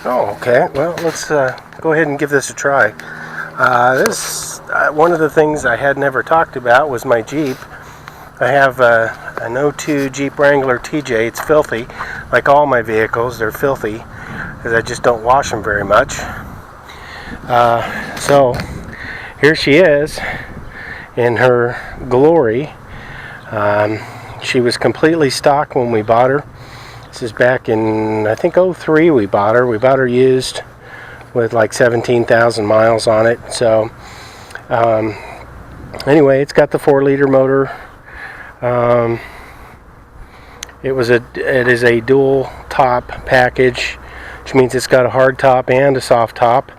Oh, okay. Well, let's go ahead and give this a try. One of the things I had never talked about was my Jeep. I have an 02 Jeep Wrangler TJ. It's filthy. Like all my vehicles, they're filthy because I just don't wash them very much. So here she is in her glory. She was completely stock when we bought her. This is back in, I think, 03 we bought her. We bought her used with like 17,000 miles on it. So anyway, it's got the 4-liter motor. It is a dual top package, which means it's got a hard top and a soft top.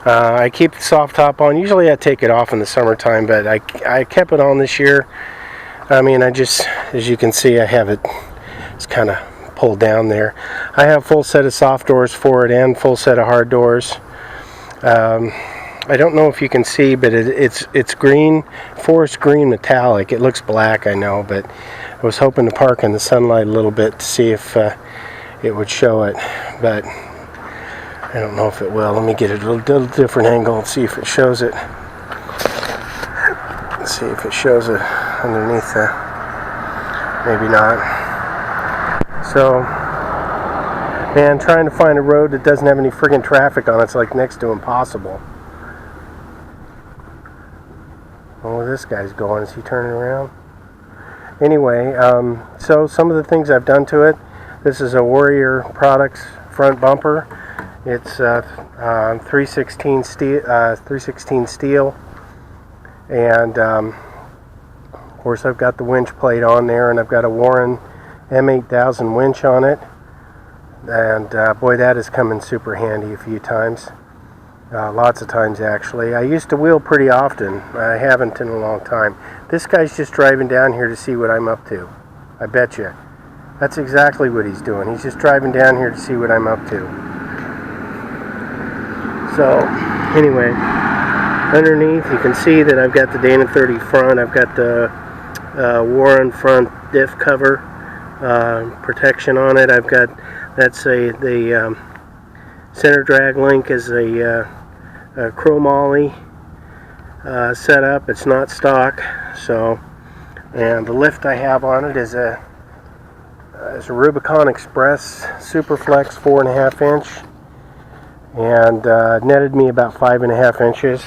I keep the soft top on. Usually I take it off in the summertime, but I kept it on this year. I mean, as you can see, I have it's kind of pulled down there. I have full set of soft doors for it and full set of hard doors. I don't know if you can see, but it's green, forest green metallic. It looks black, I know, but I was hoping to park in the sunlight a little bit to see if it would show it, but I don't know if it will. Let me get it a little different angle and see if it shows it. Let's see if it shows it underneath maybe not. So, man, trying to find a road that doesn't have any friggin' traffic on it's like next to impossible. Oh, where this guy's going? Is he turning around? Anyway, so some of the things I've done to it. This is a Warrior Products front bumper. It's 316 steel, and of course I've got the winch plate on there, and I've got a Warren M8000 winch on it, and boy, that has come in super handy a few times, lots of times actually. I used to wheel pretty often. I haven't in a long time. This guy's just driving down here to see what I'm up to. I bet you that's exactly what he's doing. He's just driving down here to see what I'm up to. So anyway, underneath you can see that I've got the Dana 30 front. I've got the Warren front diff cover protection on it. I've got the center drag link is a chromoly setup. It's not stock. So, and the lift I have on it is a Rubicon Express Superflex 4.5 inch, and netted me about 5.5 inches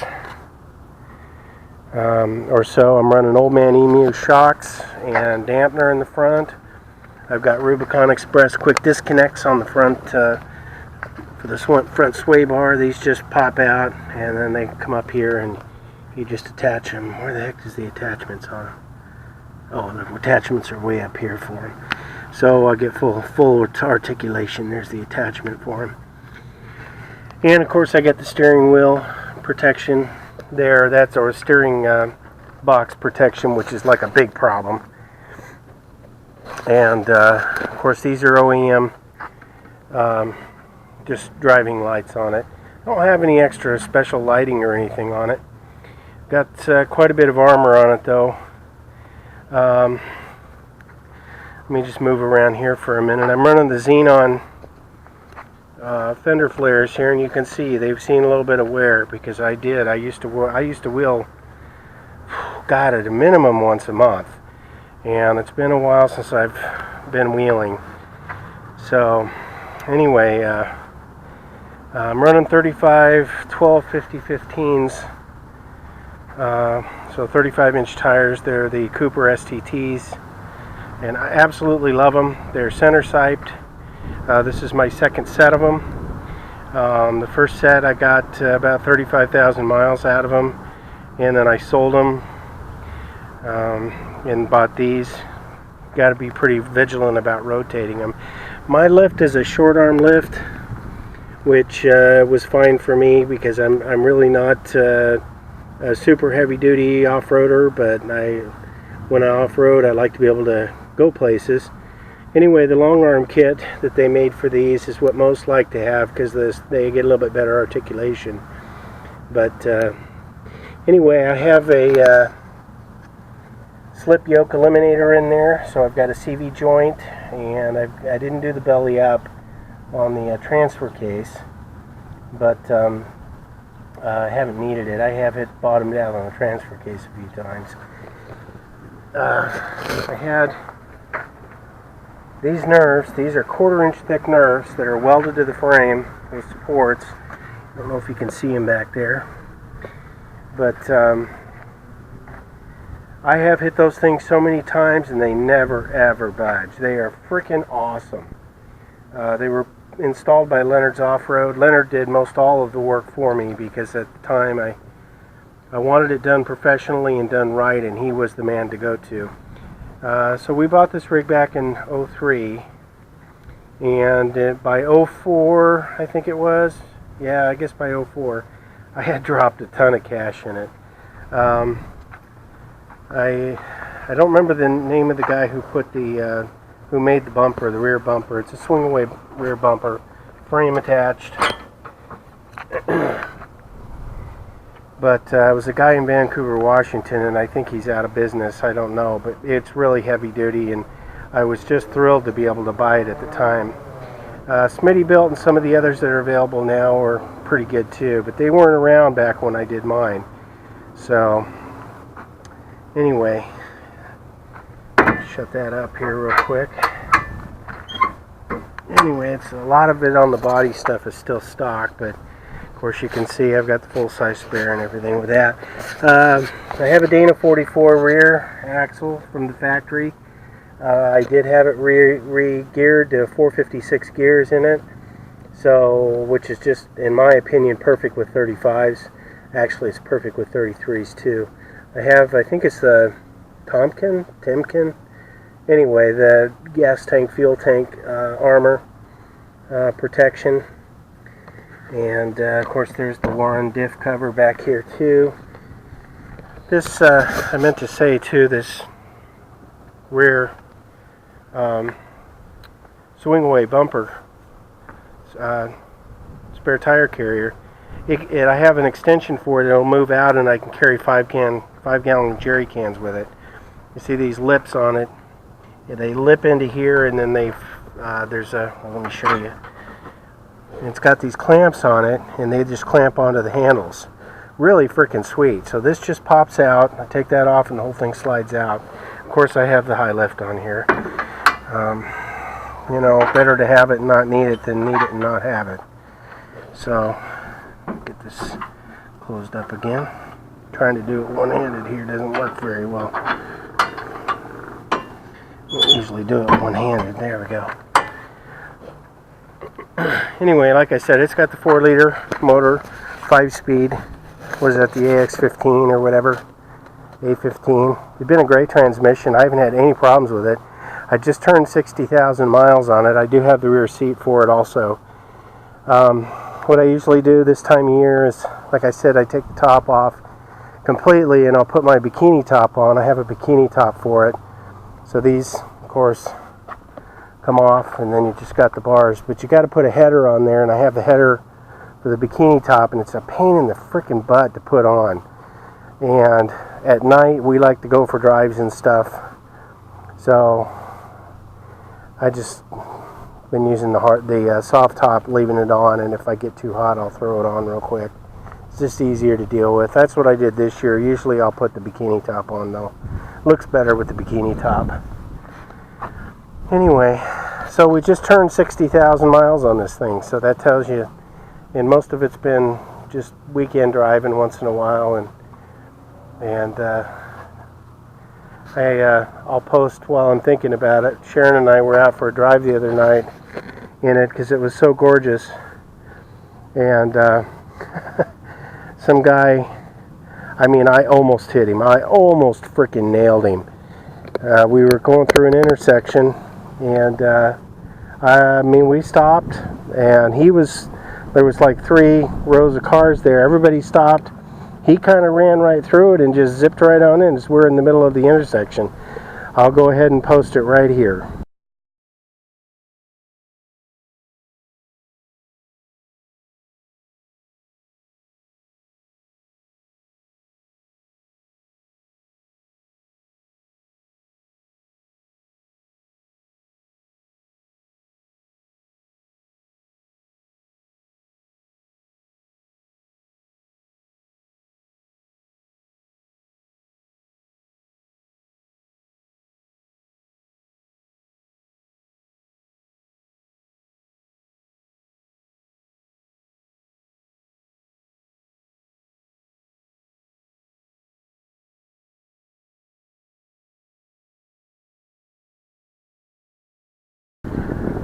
or so. I'm running Old Man Emu shocks and dampener in the front. I've got Rubicon Express quick disconnects on the front for the front sway bar. These just pop out and then they come up here and you just attach them. Where the heck is the attachments on? Oh, the attachments are way up here for them. So I'll get full articulation. There's the attachment for them. And of course I got the steering wheel protection there. That's our steering box protection, which is like a big problem. And of course these are OEM just driving lights on it. I don't have any extra special lighting or anything on it. Got quite a bit of armor on it though. Let me just move around here for a minute. I'm running the Xenon fender flares here, and you can see they've seen a little bit of wear because I used to wheel, God, at a minimum once a month, and it's been a while since I've been wheeling. So anyway, I'm running 35 12 50 15s, so 35-inch tires. They're the Cooper STTs, and I absolutely love them. They're center siped. This is my second set of them. The first set I got about 35,000 miles out of them, and then I sold them and bought these. Got to be pretty vigilant about rotating them. My lift is a short arm lift, which was fine for me because I'm really not a super heavy duty off-roader, but when I off-road I like to be able to go places. Anyway, the long arm kit that they made for these is what most like to have because they get a little bit better articulation. But anyway, I have a slip yoke eliminator in there, so I've got a CV joint, and I didn't do the belly up on the transfer case. but I haven't needed it. I have it bottomed out on a transfer case a few times. I had these nerves. These are 1/4 inch thick nerves that are welded to the frame with supports. I don't know if you can see them back there, but I have hit those things so many times and they never ever budge. They are freaking awesome. They were installed by Leonard's Off-Road. Leonard did most all of the work for me because at the time I wanted it done professionally and done right, and he was the man to go to. So we bought this rig back in '03, and by '04, I think it was, yeah, I guess by '04, I had dropped a ton of cash in it. I don't remember the name of the guy who put the who made the bumper, the rear bumper. It's a swing away rear bumper, frame attached. But it was a guy in Vancouver, Washington, and I think he's out of business. I don't know, but it's really heavy duty, and I was just thrilled to be able to buy it at the time. Smittybilt and some of the others that are available now are pretty good too, but they weren't around back when I did mine. So anyway, shut that up here real quick. Anyway, it's a lot of it on the body stuff is still stock, but of course you can see I've got the full-size spare and everything with that. I have a Dana 44 rear axle from the factory. I did have it re-geared to 456 gears in it, so which is just, in my opinion, perfect with 35s. Actually, it's perfect with 33s too. I think it's the Timken. Anyway, the gas tank, fuel tank armor protection. And of course there's the Warren diff cover back here too. This, I meant to say too, this rear swing away bumper spare tire carrier. I have an extension for it. It'll move out and I can carry 5-gallon jerry cans with it. You see these lips on it. They lip into here, and then there's a, well, let me show you. It's got these clamps on it, and they just clamp onto the handles. Really freaking sweet. So this just pops out. I take that off, and the whole thing slides out. Of course, I have the high lift on here. You know, better to have it and not need it than need it and not have it. So, get this closed up again. Trying to do it one-handed here doesn't work very well. I usually do it one-handed. There we go. Anyway, like I said, it's got the 4-liter motor, 5-speed. What is that, the AX15 or whatever? A15. It's been a great transmission. I haven't had any problems with it. I just turned 60,000 miles on it. I do have the rear seat for it also. What I usually do this time of year is, like I said, I take the top off completely and I'll put my bikini top on. I have a bikini top for it. So these, of course, come off, and then you just got the bars. But you got to put a header on there, and I have the header for the bikini top, and it's a pain in the freaking butt to put on. And at night, we like to go for drives and stuff. So I just been using the soft top, leaving it on, and if I get too hot, I'll throw it on real quick. It's just easier to deal with. That's what I did this year. Usually I'll put the bikini top on, though. Looks better with the bikini top. Anyway, so we just turned 60,000 miles on this thing, so that tells you, and most of it's been just weekend driving once in a while, and I'll post while I'm thinking about it. Sharon and I were out for a drive the other night in it because it was so gorgeous, and some guy, I mean, I almost hit him. I almost freaking nailed him. We were going through an intersection, and I mean, we stopped, and there was like 3 rows of cars there. Everybody stopped. He kind of ran right through it and just zipped right on in. We're in the middle of the intersection. I'll go ahead and post it right here.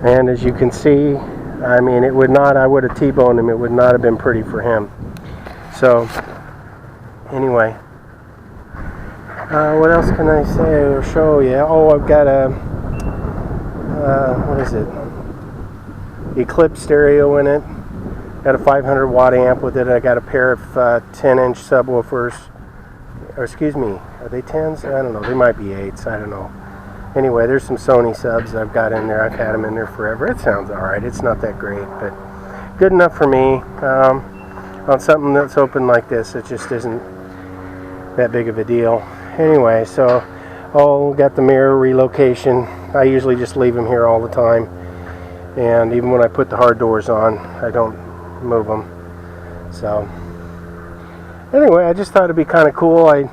And as you can see, I mean, it would not, I would have T-boned him, it would not have been pretty for him. So, anyway, what else can I say or show you? Oh, I've got a, what is it? Eclipse stereo in it. Got a 500 watt amp with it. I got a pair of 10-inch subwoofers. Or excuse me, are they 10s? I don't know. They might be 8s. I don't know. Anyway, there's some Sony subs I've got in there. I've had them in there forever. It sounds alright. It's not that great, but good enough for me. On something that's open like this, it just isn't that big of a deal. Anyway, so, got the mirror relocation. I usually just leave them here all the time. And even when I put the hard doors on, I don't move them. So, anyway, I just thought it'd be kind of cool. I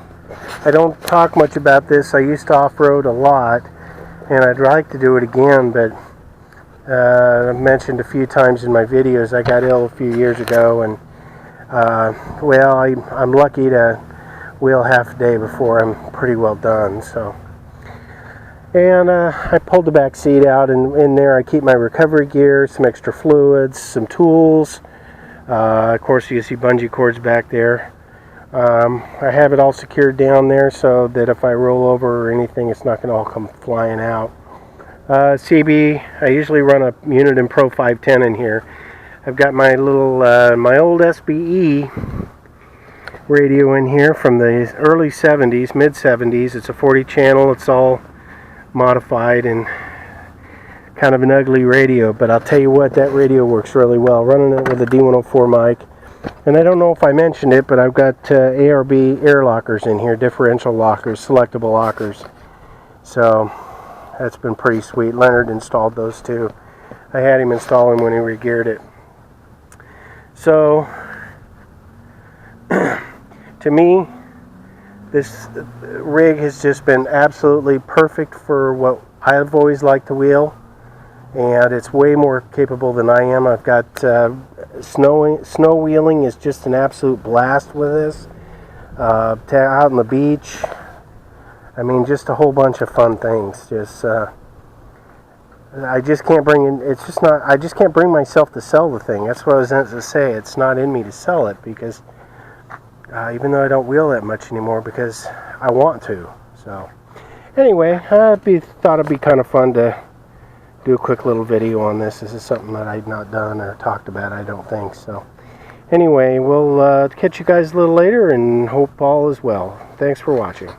don't talk much about this. I used to off-road a lot, and I'd like to do it again, but I've mentioned a few times in my videos I got ill a few years ago, and well, I'm lucky to wheel half a day before I'm pretty well done. So, and I pulled the back seat out, and in there I keep my recovery gear, some extra fluids, some tools. Of course, you see bungee cords back there. I have it all secured down there so that if I roll over or anything, it's not going to all come flying out. CB, I usually run a Unit Pro 510 in here. I've got my little, my old SBE radio in here from the early 70s, mid 70s. It's a 40 channel. It's all modified and kind of an ugly radio, but I'll tell you what, that radio works really well. Running it with a D104 mic. And I don't know if I mentioned it, but I've got ARB air lockers in here, differential lockers, selectable lockers. So that's been pretty sweet. Leonard installed those too. I had him install them when he re-geared it. So to me, this rig has just been absolutely perfect for what I've always liked to wheel, and it's way more capable than I am. I've got snow wheeling is just an absolute blast with this. Out on the beach, I mean, just a whole bunch of fun things. Just I just can't bring in. It's just not. I just can't bring myself to sell the thing. That's what I was going to say. It's not in me to sell it because even though I don't wheel that much anymore, because I want to. So anyway, thought it'd be kind of fun to do a quick little video on this. This is something that I've not done or talked about, I don't think. So anyway, we'll catch you guys a little later and hope all is well. Thanks for watching.